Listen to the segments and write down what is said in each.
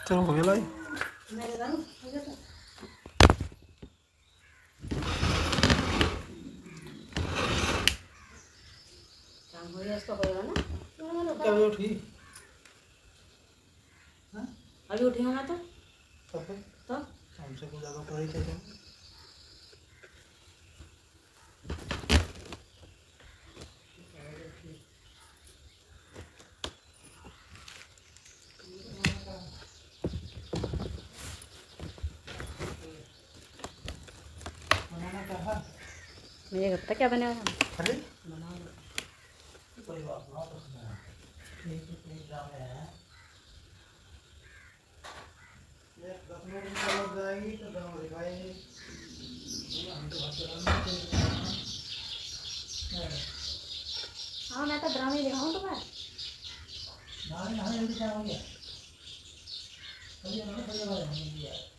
चलो हो गया लाई। क्या बजे उठी? अभी उठी हूँ मैं तो हमसे कुछ ज़्यादा पढ़ाई चाहिए। बनाना क्या है? मुझे क्या पता क्या बनेगा। अरे बना लो। कोई बात ना, तो ठीक है, ठीक जा रहे हैं। 10 मिनट में लग जाएगी तो दवा दिखाएगी। हम तो हाँ मैं तो ड्रामे दिखाऊँ तुम्हें। नहाने जल्दी क्या हो गया? बढ़िया ना, बढ़िया बात है।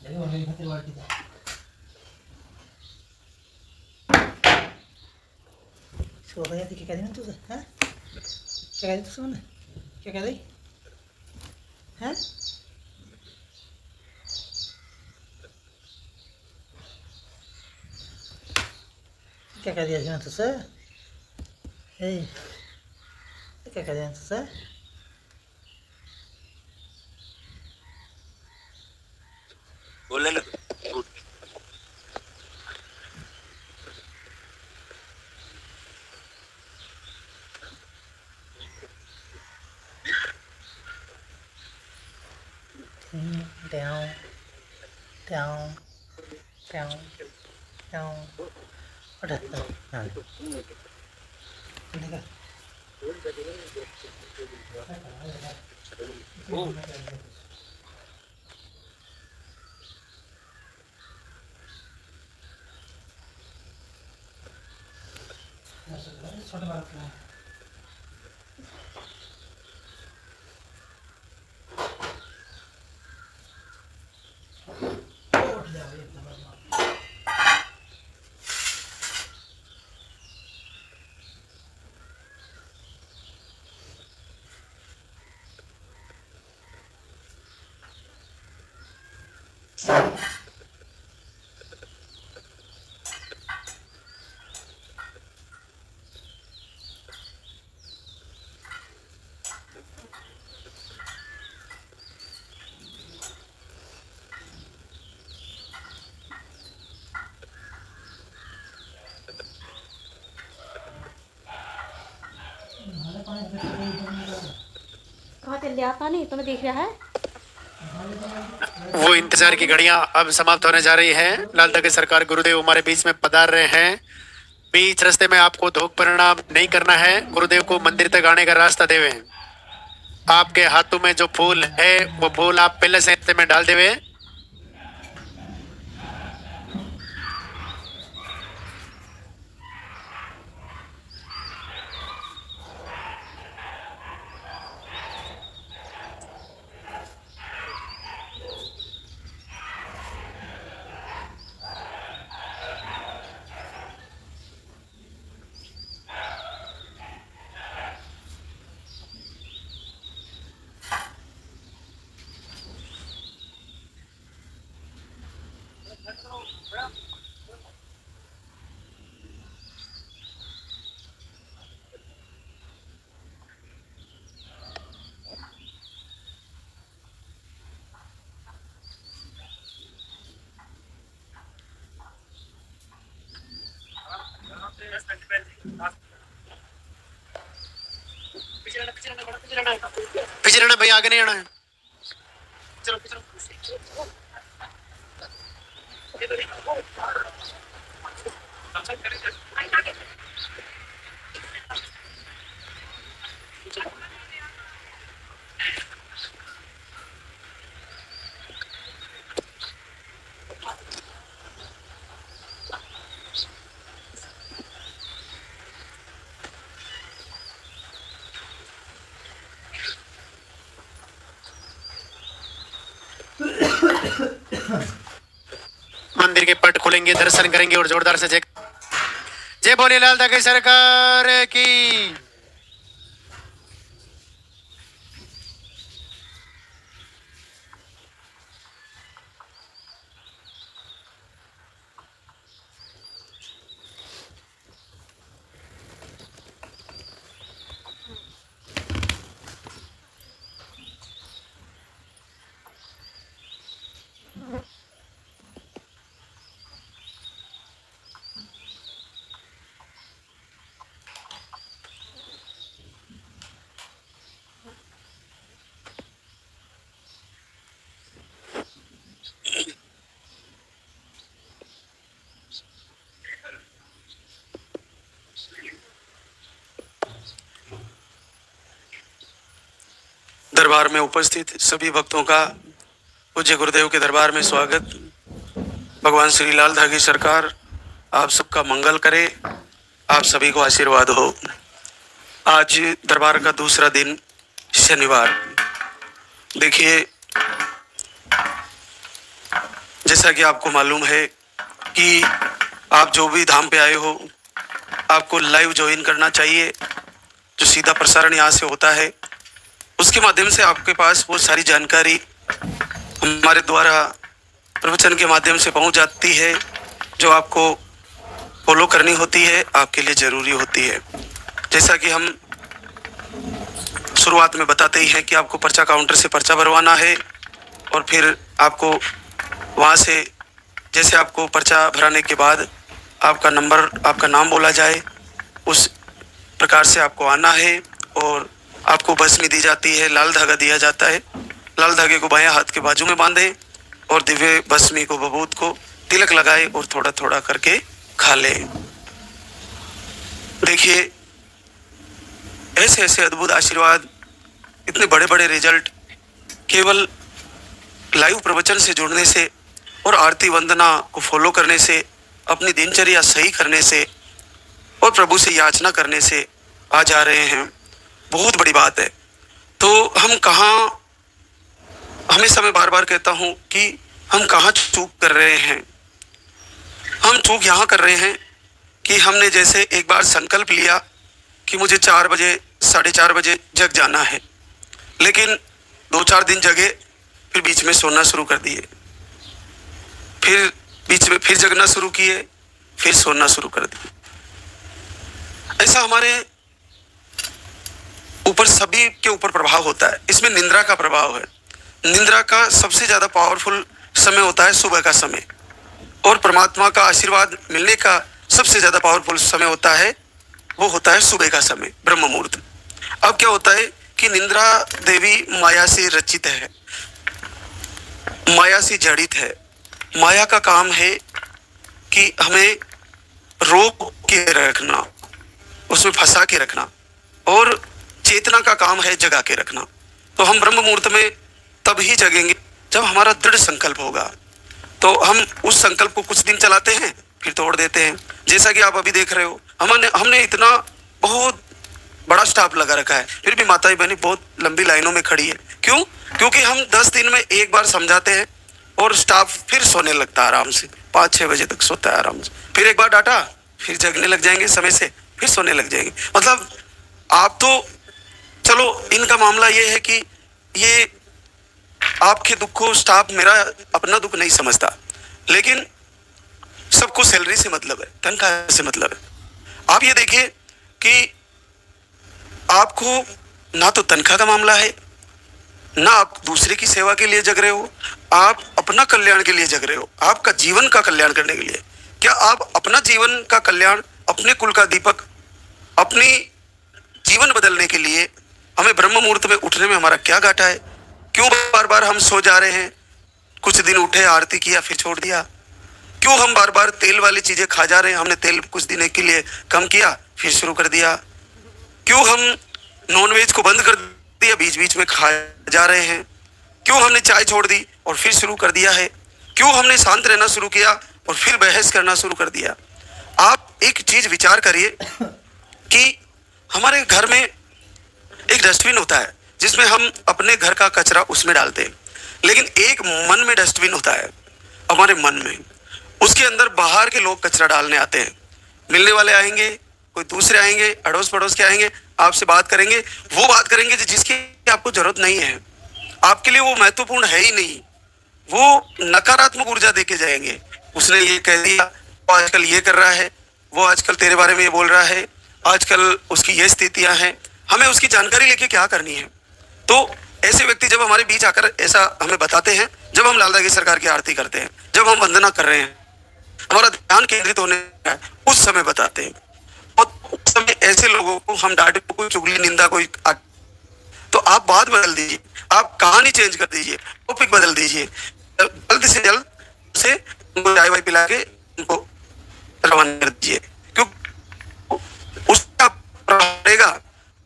देखो मेरी खातिर बाल्टी था। इसको बताया थी, क्या कह दी ना तुझे? हैं क्या कह दी तुझसे मैंने? क्या कह दी? हैं क्या कह दिया जी मैं तुझसे? क्या कह दिया तुझसे? बोलने ना। down down down down udah nah ini kan छोटे बात है। उठ जाओ एकदम। कहाँ चल लिया पानी तुम्हें दिख रहा है? वो इंतजार की घड़ियां अब समाप्त होने जा रही हैं। लाल तक सरकार गुरुदेव हमारे बीच में पधार रहे हैं। बीच रास्ते में आपको धोख परिणाम नहीं करना है। गुरुदेव को मंदिर तक आने का रास्ता देवे। आपके हाथों में जो फूल है वो फूल आप पहले से हिस्से में डाल देवे। पीछे रहना भैया, आगे नहीं आना है। चलो चलो मंदिर के पट खोलेंगे, दर्शन करेंगे और जोरदार से जय बोले लाल धागे सरकार की। दरबार में उपस्थित सभी भक्तों का पूज्य गुरुदेव के दरबार में स्वागत। भगवान श्री लाल धागी सरकार आप सबका मंगल करे, आप सभी को आशीर्वाद हो। आज दरबार का दूसरा दिन शनिवार। देखिए, जैसा कि आपको मालूम है कि आप जो भी धाम पे आए हो, आपको लाइव ज्वाइन करना चाहिए। जो सीधा प्रसारण यहाँ से होता है, उसके माध्यम से आपके पास वो सारी जानकारी हमारे द्वारा प्रवचन के माध्यम से पहुंच जाती है, जो आपको फॉलो करनी होती है, आपके लिए जरूरी होती है। जैसा कि हम शुरुआत में बताते ही हैं कि आपको पर्चा काउंटर से पर्चा भरवाना है और फिर आपको वहां से, जैसे आपको पर्चा भराने के बाद आपका नंबर, आपका नाम बोला जाए, उस प्रकार से आपको आना है और आपको भस्मी दी जाती है, लाल धागा दिया जाता है। लाल धागे को बाएं हाथ के बाजू में बांधे और दिव्य भस्मी को, बबूत को तिलक लगाए और थोड़ा थोड़ा करके खा ले। देखिए, ऐसे ऐसे अद्भुत आशीर्वाद, इतने बड़े बड़े रिजल्ट केवल लाइव प्रवचन से जुड़ने से और आरती वंदना को फॉलो करने से, अपनी दिनचर्या सही करने से और प्रभु से याचना करने से आ जा रहे हैं। बहुत बड़ी बात है। तो हम कहाँ, हमेशा मैं बार बार कहता हूँ कि हम कहाँ चूक कर रहे हैं। हम चूक यहाँ कर रहे हैं कि हमने जैसे एक बार संकल्प लिया कि मुझे 4 बजे, 4:30 बजे जग जाना है, लेकिन 2-4 दिन जगे, फिर बीच में सोना शुरू कर दिए, फिर बीच में फिर जगना शुरू किए, फिर सोना शुरू कर दिए। ऐसा हमारे ऊपर, सभी के ऊपर प्रभाव होता है। इसमें निंद्रा का प्रभाव है। निंद्रा का सबसे ज्यादा पावरफुल समय होता है सुबह का समय, और परमात्मा का आशीर्वाद मिलने का सबसे ज्यादा पावरफुल समय होता है, वो होता है सुबह का समय, ब्रह्म मुहूर्त। अब क्या होता है कि निंद्रा देवी माया से रचित है, माया से जड़ित है। माया का काम है कि हमें रोक के रखना, उसमें फंसा के रखना, और चेतना का काम है जगा के रखना। तो हम ब्रह्म मुहूर्त में तब ही जगेंगे जब हमारा दृढ़ संकल्प होगा। तो हम उस संकल्प को कुछ दिन चलाते हैं, फिर तोड़ देते हैं। जैसा कि आप अभी देख रहे हो, हमने इतना बहुत बड़ा स्टाफ लगा रखा है, फिर भी माताएं बहनें बहुत लंबी लाइनों में खड़ी है। क्यों? क्योंकि हम 10 दिन में एक बार समझाते हैं और स्टाफ फिर सोने लगता है आराम से, 5-6 बजे तक सोता है आराम से। फिर एक बार डांटा, फिर जगने लग जाएंगे समय से, फिर सोने लग जाएंगे। मतलब आप तो, चलो इनका मामला ये है कि ये आपके दुख को स्टाफ मेरा अपना दुख नहीं समझता, लेकिन सबको सैलरी से मतलब है, तनख्वाह से मतलब है। आप ये देखिए कि आपको ना तो तनख्वाह का मामला है, ना आप दूसरे की सेवा के लिए जग रहे हो, आप अपना कल्याण के लिए जग रहे हो, आपका जीवन का कल्याण करने के लिए। क्या आप अपना जीवन का कल्याण, अपने कुल का दीपक, अपनी जीवन बदलने के लिए हमें ब्रह्म मुहूर्त में उठने में हमारा क्या घाटा है? क्यों बार बार हम सो जा रहे हैं? कुछ दिन उठे, आरती किया, फिर छोड़ दिया। क्यों हम बार बार तेल वाली चीजें खा जा रहे हैं? हमने तेल कुछ दिन के लिए कम किया, फिर शुरू कर दिया। क्यों हम नॉनवेज को बंद कर दिया, बीच बीच में खा जा रहे हैं? क्यों हमने चाय छोड़ दी और फिर शुरू कर दिया है? क्यों हमने शांत रहना शुरू किया और फिर बहस करना शुरू कर दिया? आप एक चीज विचार करिए कि हमारे घर में एक डस्टबिन होता है जिसमें हम अपने घर का कचरा उसमें डालते हैं, लेकिन एक मन में डस्टबिन होता है हमारे मन में। उसके अंदर बाहर के लोग कचरा डालने आते हैं। मिलने वाले आएंगे, कोई दूसरे आएंगे, अड़ोस पड़ोस के आएंगे, आपसे बात करेंगे, वो बात करेंगे जिसकी आपको जरूरत नहीं है, आपके लिए वो महत्वपूर्ण है ही नहीं, वो नकारात्मक ऊर्जा देके जाएंगे। उसने ये कह दिया, वो आजकल ये कर रहा है, वो आजकल तेरे बारे में ये बोल रहा है, आजकल उसकी ये स्थितियां हैं। हमें उसकी जानकारी लेके क्या करनी है? तो ऐसे व्यक्ति जब हमारे बीच आकर ऐसा हमें बताते हैं, जब हम लाल दागी सरकार की आरती करते हैं, जब हम वंदना कर रहे हैं, हमारा ध्यान केंद्रित होने है, उस समय बताते हैं। और उस समय ऐसे लोगों को हम डांटे, कोई चुगली निंदा कोई तो आप बात बदल दीजिए, आप कहानी चेंज कर दीजिए, टॉपिक बदल दीजिए, जल्द से जल्द उसे उनको चाय वाय पिला के उनको रवाना कर दीजिए, क्योंकि उसका रहेगा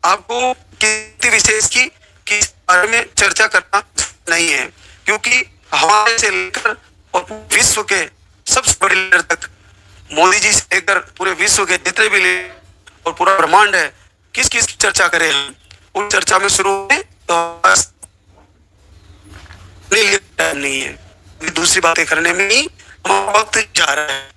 आपको किसी विशेष की किस बारे में चर्चा करना नहीं है, क्योंकि हमारे से लेकर और विश्व के सबसे बड़े लीडर तक, मोदी जी से लेकर पूरे विश्व के जितने भी लीडर और पूरा ब्रह्मांड है, किस किस की चर्चा करें हम, उस चर्चा में शुरू में तो नहीं है, दूसरी बातें करने में ही हमारा वक्त जा रहा है।